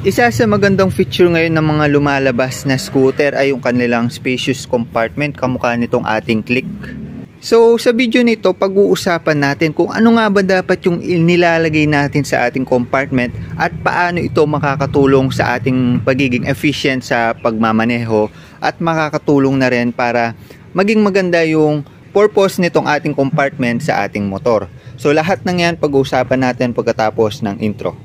Isa sa magandang feature ngayon ng mga lumalabas na scooter ay yung kanilang spacious compartment, kamukha nitong ating Click. So sa video nito, pag-uusapan natin kung ano nga ba dapat yung nilalagay natin sa ating compartment at paano ito makakatulong sa ating pagiging efficient sa pagmamaneho at makakatulong na rin para maging maganda yung purpose nitong ating compartment sa ating motor. So lahat ng yan pag-uusapan natin pagkatapos ng intro.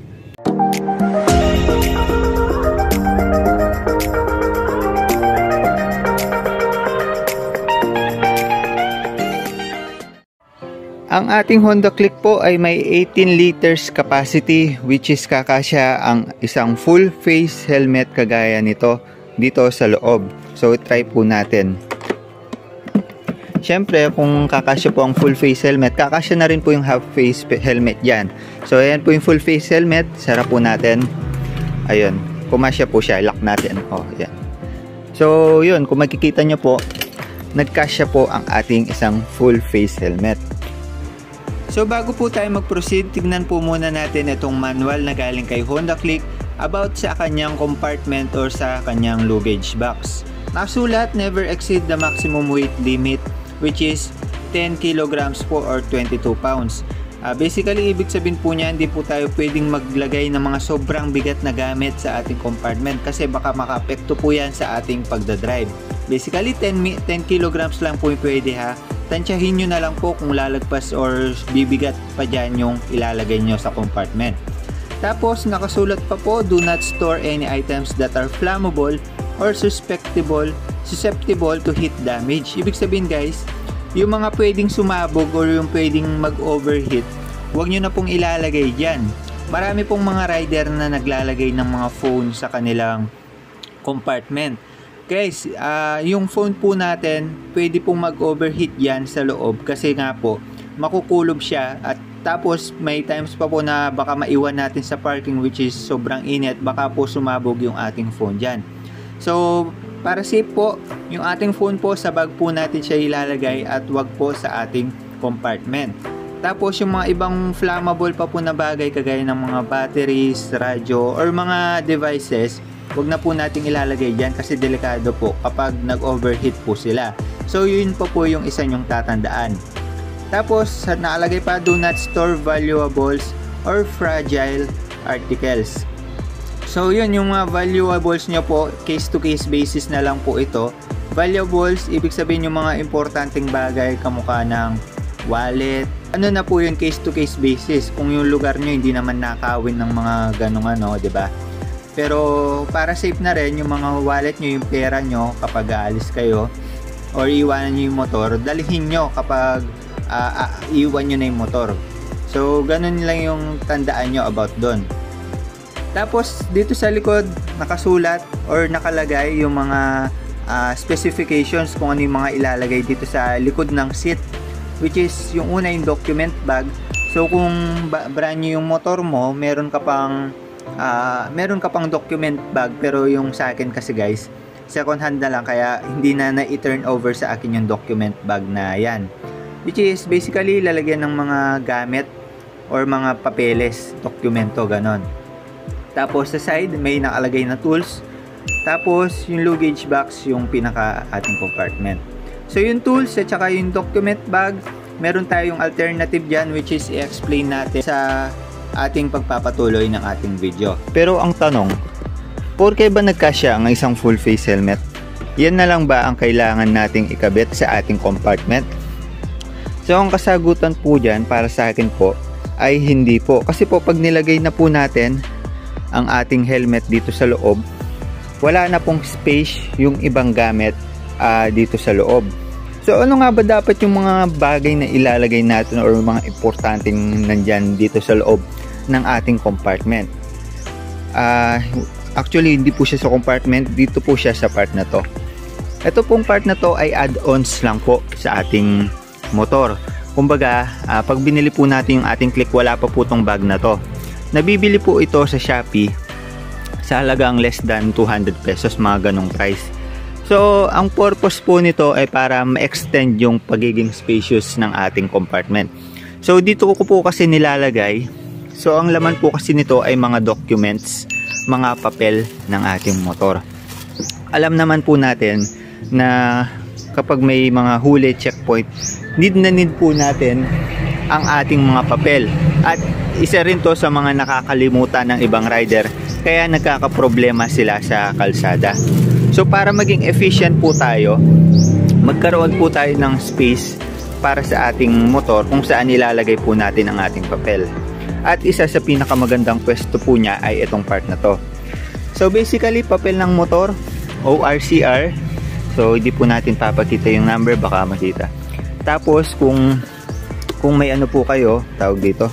Ang ating Honda Click po ay may 18 liters capacity, which is kakasya ang isang full face helmet kagaya nito dito sa loob. So try po natin. Siyempre kung kakasya po ang full face helmet, kakasya na rin po yung half face helmet yan. So ayan po yung full face helmet, sarap po natin. Ayun, kumasya po siya, lock natin. Oh, yan. So yun, kung makikita nyo po, nagkasya po ang ating isang full face helmet. So bago po tayo mag-proceed, tignan po muna natin itong manual na galing kay Honda Click about sa kanyang compartment or sa kanyang luggage box. Nakasulat, never exceed the maximum weight limit, which is 10 kilograms po or 22 pounds. Basically, ibig sabihin po niya, hindi po tayo pwedeng maglagay ng mga sobrang bigat na gamit sa ating compartment kasi baka makaapekto po yan sa ating pagdadrive. Basically, 10 kilograms lang po yung pwede ha. Tansyahin nyo na lang po kung lalagpas or bibigat pa dyan yung ilalagay nyo sa compartment. Tapos nakasulat pa po, do not store any items that are flammable or susceptible to heat damage. Ibig sabihin guys, yung mga pwedeng sumabog or yung pwedeng mag-overheat, huwag nyo na pong ilalagay dyan. Marami pong mga rider na naglalagay ng mga phone sa kanilang compartment. Guys, yung phone po natin, pwede pong mag-overheat yan sa loob kasi nga po, makukulob siya at tapos may times pa po na baka maiwan natin sa parking which is sobrang init, baka po sumabog yung ating phone dyan. So, para safe po, yung ating phone po sa bag po natin siya ilalagay at wag po sa ating compartment. Tapos yung mga ibang flammable pa po na bagay kagaya ng mga batteries, radyo, or mga devices, wag na po nating ilalagay dyan kasi delikado po kapag nag-overheat po sila. So yun po yung isa nyong tatandaan. Tapos nakalagay pa, do not store valuables or fragile articles. So yun, yung mga valuables nyo po, case to case basis na lang po ito. Valuables, ibig sabihin yung mga importanteng bagay kamukha ng wallet. Ano na po yun, case to case basis. Kung yung lugar nyo hindi naman nakawin ng mga ganong ano, diba? Pero para safe na rin yung mga wallet nyo, yung pera nyo kapag aalis kayo or iwanan nyo yung motor, dalhin nyo kapag iwan nyo na yung motor. So ganun lang yung tandaan nyo about doon. Tapos dito sa likod nakasulat or nakalagay yung mga specifications kung ano yung mga ilalagay dito sa likod ng seat, which is yung una yung document bag. So kung brand new yung motor mo, meron ka pang document bag, pero yung sa akin kasi guys, second hand na lang kaya hindi na i-turn over sa akin yung document bag na yan, which is basically lalagyan ng mga gamit or mga papeles, dokumento, ganon. Tapos sa side may nakalagay na tools. Tapos yung luggage box yung pinaka ating compartment. So yung tools at saka yung document bag, meron tayong alternative dyan which is i-explain natin sa ating pagpapatuloy ng ating video. Pero ang tanong, porke ba nagkasya ang isang full face helmet? Yan na lang ba ang kailangan nating ikabit sa ating compartment? So ang kasagutan po dyan para sa akin po ay hindi po. Kasi po pag nilagay na po natin ang ating helmet dito sa loob, wala na pong space yung ibang gamit dito sa loob. So ano nga ba dapat yung mga bagay na ilalagay natin or mga importanteng nandyan dito sa loob ng ating compartment? Actually hindi po siya sa compartment, dito po siya sa part na to. Ito pong part na to ay add-ons lang po sa ating motor. Kumbaga pag binili po natin yung ating Click, wala pa po tong bag na to. Nabibili po ito sa Shopee sa halagang less than 200 pesos, mga ganong price. So ang purpose po nito ay para ma-extend yung pagiging spacious ng ating compartment. So dito ko po kasi nilalagay. So ang laman po kasi nito ay mga documents mga papel ng ating motor. Alam naman po natin na kapag may mga huli, checkpoint, need po natin ang ating mga papel. At isa rin to sa mga nakakalimutan ng ibang rider, kaya nagkakaproblema sila sa kalsada. So para maging efficient po tayo, magkaroon po tayo ng space para sa ating motor kung saan ilalagay po natin ang ating papel. At isa sa pinakamagandang pwesto po niya ay itong part na to. So basically, papel ng motor, ORCR. So hindi po natin papakita yung number, baka makita. Tapos kung may ano po kayo, tawag dito,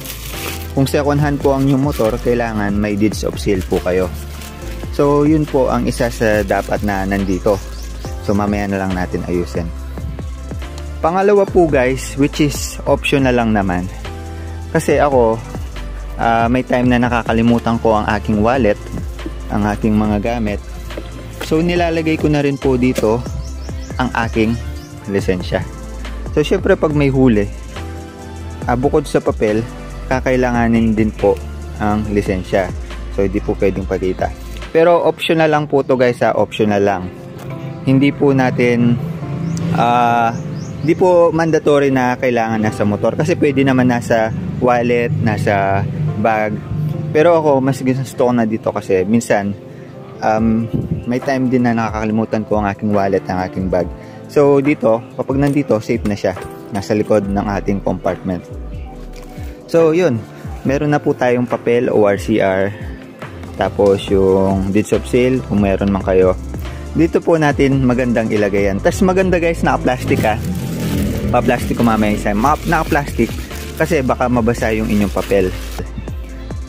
kung second hand po ang inyong motor, kailangan may deeds of sale po kayo. So yun po ang isa sa dapat na nandito. So mamaya na lang natin ayusin. Pangalawa po guys, which is optional lang naman. Kasi ako, may time na nakakalimutan ko ang aking wallet, ang aking mga gamit. So nilalagay ko na rin po dito ang aking lisensya. So syempre pag may huli, bukod sa papel, kakailanganin din po ang lisensya. So hindi po pwedeng pakita. Pero optional lang po to guys, optional lang. Hindi po natin hindi po mandatory na kailangan nasa motor, kasi pwede naman nasa wallet, nasa bag. Pero ako mas gusto ko na dito kasi minsan may time din na nakakalimutan ko ang aking wallet, ang aking bag. So dito, kapag nandito, safe na siya, nasa likod ng ating compartment. So yun, meron na po tayong papel, ORCR, tapos yung deeds of sale kung meron man kayo. Dito po natin magandang ilagay yan. Tapos maganda guys, naka-plastic ha. Pa-plastic ko mamaya isa. Naka-plastic kasi baka mabasa yung inyong papel.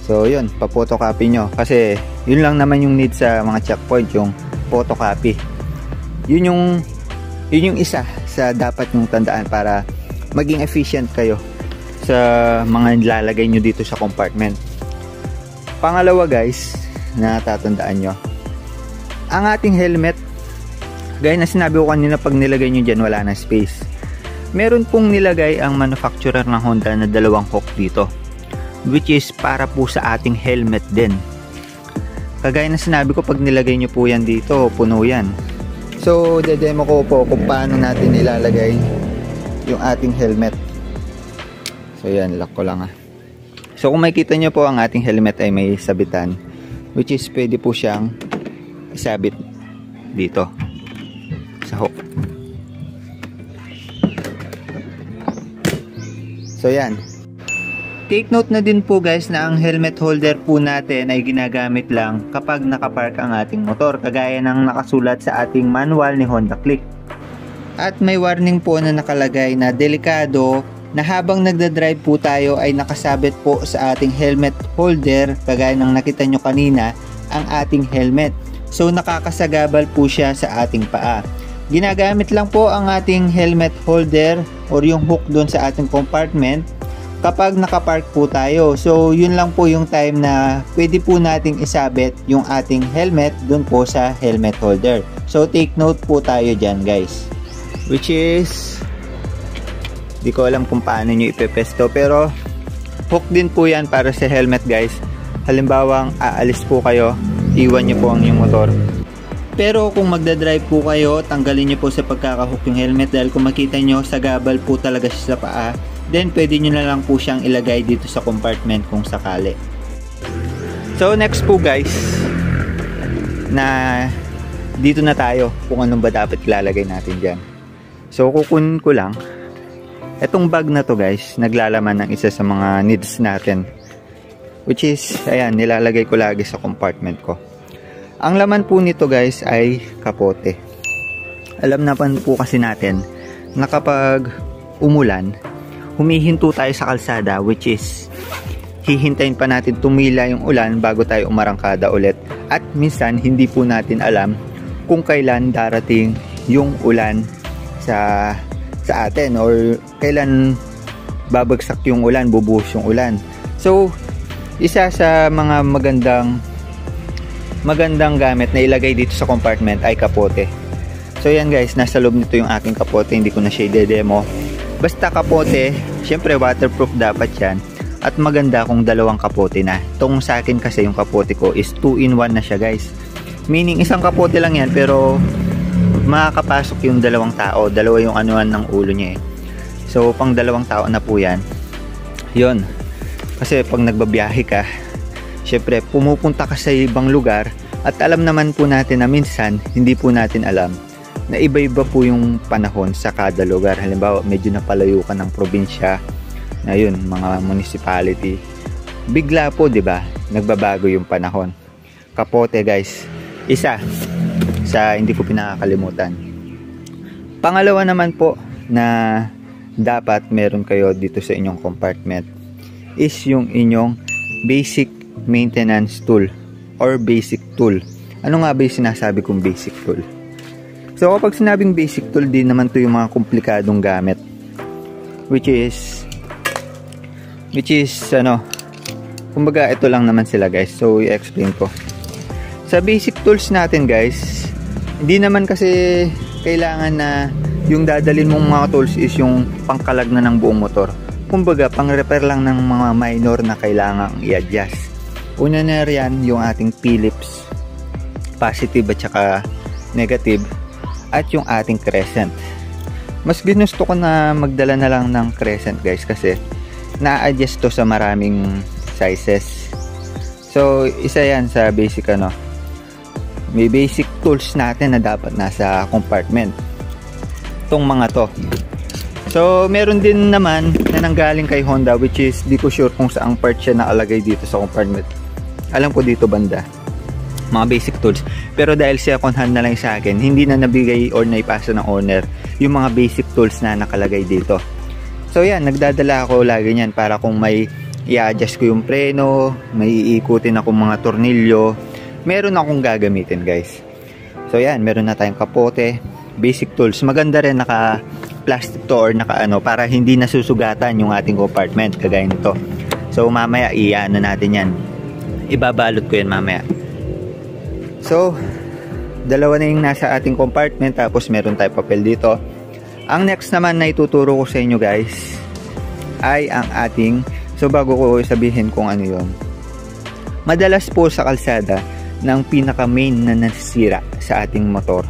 So yun, pa-photocopy nyo. Kasi yun lang naman yung need sa mga checkpoint, yung photocopy. Yun yung isa sa dapat nyong tandaan para maging efficient kayo sa mga nilalagay nyo dito sa compartment. Pangalawa guys, na tatandaan nyo, ang ating helmet, gaya na sinabi ko kanina, pag nilagay nyo dyan wala na space. Meron pong nilagay ang manufacturer ng Honda na dalawang hook dito, which is para po sa ating helmet din. Kagaya na sinabi ko, pag nilagay nyo po yan dito, puno yan. So dedemo ko po kung paano natin ilalagay yung ating helmet. So yan, lock ko lang ha. So kung makikita nyo po, ang ating helmet ay may sabitan, which is pwede po siyang isabit dito sa hook. So yan, take note na din po guys na ang helmet holder po natin ay ginagamit lang kapag nakapark ang ating motor, kagaya ng nakasulat sa ating manual ni Honda Click. At may warning po na nakalagay na delikado na habang nagdadrive po tayo ay nakasabit po sa ating helmet holder, kagaya ng nakita nyo kanina, ang ating helmet. So nakakasagabal po siya sa ating paa. Ginagamit lang po ang ating helmet holder or yung hook doon sa ating compartment kapag nakapark po tayo. So yun lang po yung time na pwede po nating isabit yung ating helmet doon po sa helmet holder. So take note po tayo dyan guys. Which is, di ko alam kung paano nyo ipepesto, pero hook din po yan para sa helmet guys. Halimbawang aalis po kayo, iwan nyo po ang inyong motor. Pero kung magdadrive po kayo, tanggalin nyo po sa pagkakahook yung helmet, dahil kung makita nyo, sagabal po talaga siya sa paa. Then pwede nyo na lang po siyang ilagay dito sa compartment kung sakali. So next po guys, na dito na tayo kung anong ba dapat ilalagay natin dyan. So kukunin ko lang etong bag na to guys, naglalaman ng isa sa mga needs natin, which is, ayan, nilalagay ko lagi sa compartment ko. Ang laman po nito guys ay kapote. Alam naman po kasi natin na kapag umulan, humihinto tayo sa kalsada, which is hihintayin pa natin tumila yung ulan bago tayo umarangkada ulit. At minsan hindi po natin alam kung kailan darating yung ulan sa atin, or kailan babagsak yung ulan, bubuhos yung ulan. So isa sa mga magandang gamit na ilagay dito sa compartment ay kapote. So yan guys, nasa loob nito yung aking kapote, hindi ko na siya i-demo. Basta kapote, syempre waterproof dapat yan. At maganda kung dalawang kapote na. Itong sa akin kasi yung kapote ko is 2-in-1 na siya guys. Meaning isang kapote lang yan pero makakapasok yung dalawang tao. Dalawa yung anuan ng ulo niya eh. So pang dalawang tao na po yan. Yun. Kasi pag nagbabiyahe ka, syempre pumupunta ka sa ibang lugar at alam naman po natin na minsan hindi po natin alam na iba-iba po yung panahon sa kada lugar. Halimbawa medyo napalayo ka ng probinsya na yun, mga municipality, bigla po 'di ba nagbabago yung panahon. Kapote guys, isa sa hindi ko pinakakalimutan. Pangalawa naman po na dapat meron kayo dito sa inyong compartment is yung inyong basic maintenance tool or basic tool. Ano nga ba yung sinasabi kong basic tool? So kapag sinabing basic tool, din naman to yung mga komplikadong gamit, which is ano, kumbaga ito lang naman sila guys. So i-explain ko. Sa basic tools natin guys, hindi naman kasi kailangan na yung dadalhin mong mga tools is yung pangkalag na ng buong motor. Kumbaga pang-repair lang ng mga minor na kailangang i-adjust. Una na riyan yung ating Phillips positive at saka negative at yung ating crescent. Mas ginusto ko na magdala na lang ng crescent guys kasi na-adjust to sa maraming sizes. So isa yan sa basic ano. May basic tools natin na dapat nasa compartment. Itong mga to. So meron din naman na nanggaling kay Honda, which is di ko sure kung saang part siya nakalagay dito sa compartment. Alam ko dito banda. Mga basic tools. Pero dahil second hand na lang sa akin, hindi na nabigay or naipasa ng owner yung mga basic tools na nakalagay dito. So yan, nagdadala ako lagi niyan para kung may i-adjust ko yung preno, may iikutin akong mga tornilyo, meron akong gagamitin guys. So yan, meron na tayong kapote, basic tools. Maganda rin naka plastic to or naka ano para hindi nasusugatan yung ating compartment kagaya nito. So mamaya i-ano natin yan. Ibabalot ko yan mamaya. So dalawa na yung nasa ating compartment, tapos meron tayong papel dito. Ang next naman na ituturo ko sa inyo guys ay ang ating, so bago ko sabihin kung ano yon, madalas po sa kalsada ng pinaka main na nasira sa ating motor,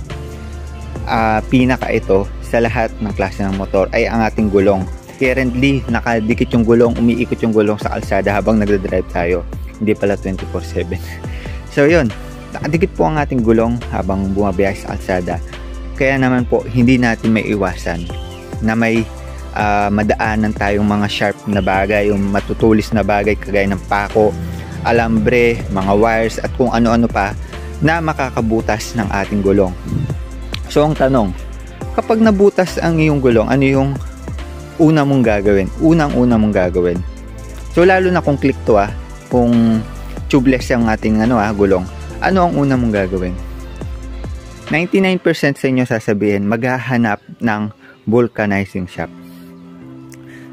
pinaka ito sa lahat ng klase ng motor ay ang ating gulong. Currently nakadikit yung gulong, umiikot yung gulong sa kalsada habang nagdadrive tayo, hindi pala 24/7. So yun, nakadikit po ang ating gulong habang bumabiyahe sa kalsada. Kaya naman po hindi natin may iwasan na may madaanan tayong mga sharp na bagay, yung matutulis na bagay kagaya ng pako, alambre, mga wires at kung ano-ano pa na makakabutas ng ating gulong. So ang tanong, kapag nabutas ang iyong gulong, ano yung una mong gagawin? Unang-una mong gagawin. So lalo na kung click to kung tubeless ang ating gulong, ano ang una mong gagawin? 99% sa inyo sasabihin, maghahanap ng vulcanizing shop.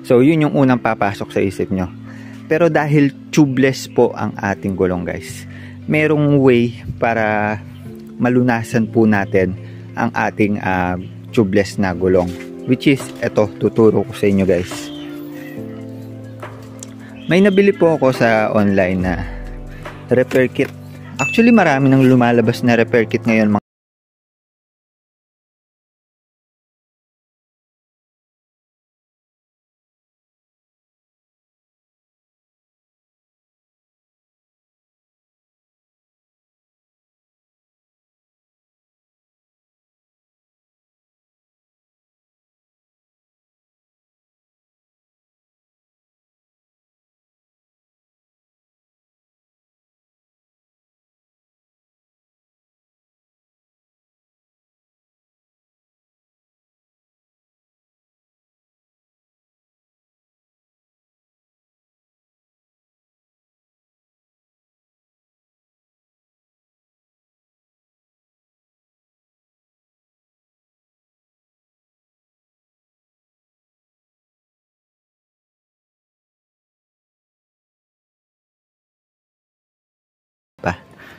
So yun yung unang papasok sa isip nyo. Pero dahil tubeless po ang ating gulong guys, merong way para malunasan po natin ang ating tubeless na gulong, which is eto, tuturo ko sa inyo guys. May nabili po ako sa online na repair kit. Actually marami nang lumalabas na repair kit ngayon.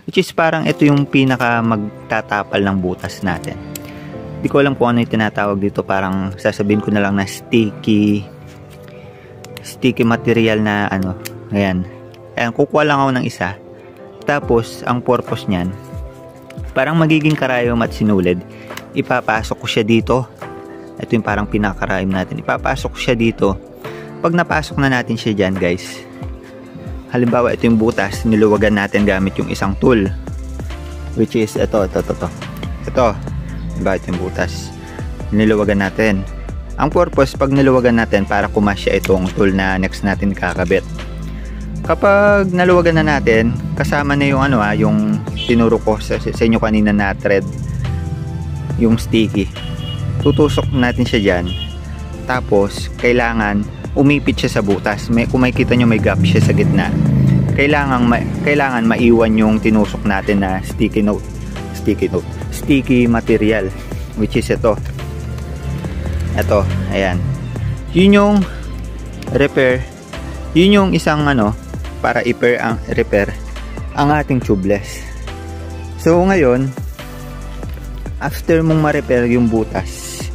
Which is parang ito yung pinaka magtatapal ng butas natin. Di ko alam kung ano yung tinatawag dito, parang sasabihin ko na lang na sticky sticky material na ano. Ayan. Ayan, kukuha lang ako ng isa. Tapos, ang purpose niyan, parang magiging karayom at sinulid. Ipapasok ko siya dito. Ito yung parang pinakarayom natin. Ipapasok ko siya dito. Pag napasok na natin siya dyan, guys, halimbawa, ito yung butas, niluwagan natin gamit yung isang tool. Which is, ito. Diba, ito yung butas. Niluwagan natin. Ang purpose, pag niluwagan natin, para kumasya itong tool na next natin kakabit. Kapag naluwagan na natin, kasama na yung yung tinuro ko sa inyo kanina na thread, yung sticky. Tutusok natin siya dyan. Tapos, kailangan umipit siya sa butas. Kung makikita nyo, may gap siya sa gitna. Kailangan maiwan yung tinusok natin na sticky material, which is ito, ayan. Yun yung repair, yun yung isang para repair ang ating tubeless. So ngayon, after mong ma-repair yung butas,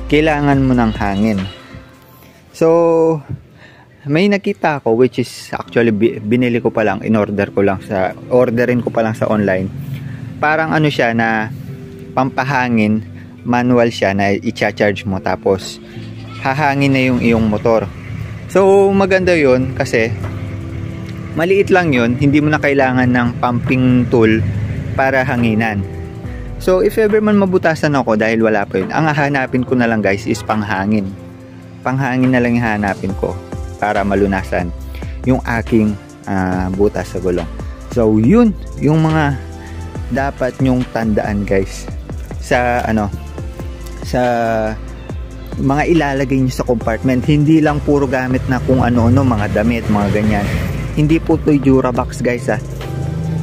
kailangan mo ng hangin. So may nakita ko, which is actually binili ko pa lang, orderin ko pa lang sa online. Parang siya na pampahangin, manual siya na i-charge mo, tapos hahangin na yung iyong motor. So maganda yun kasi maliit lang yun, hindi mo na kailangan ng pumping tool para hanginan. So if ever man mabutasan ako dahil wala pa yun, ang hahanapin ko na lang, guys, is panghangin na lang yung hahanapin ko para malunasan yung aking butas sa gulong. So yun yung mga dapat nyong tandaan, guys, sa sa mga ilalagay nyo sa compartment. Hindi lang puro gamit na kung ano-ano, mga damit, mga ganyan. Hindi po ito Durabox, guys,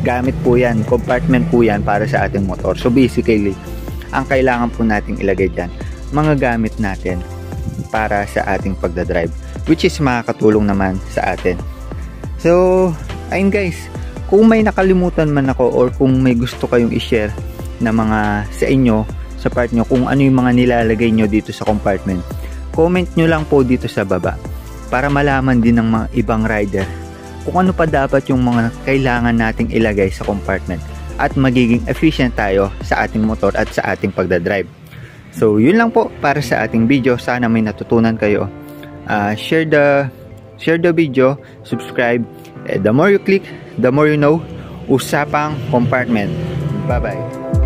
gamit po yan, compartment po yan para sa ating motor. So basically, ang kailangan po nating ilagay dyan, mga gamit natin para sa ating pagdadrive, which is makakatulong naman sa atin. So ayun, guys, kung may nakalimutan man ako or kung may gusto kayong i-share na mga sa inyo, sa part nyo, kung ano yung mga nilalagay nyo dito sa compartment, comment nyo lang po dito sa baba para malaman din ng mga ibang rider kung ano pa dapat yung mga kailangan nating ilagay sa compartment at magiging efficient tayo sa ating motor at sa ating pagdadrive. So yun lang po para sa ating video. Sana may natutunan kayo. Share the video, subscribe. The more you click, the more you know. Usapang compartment. Bye bye.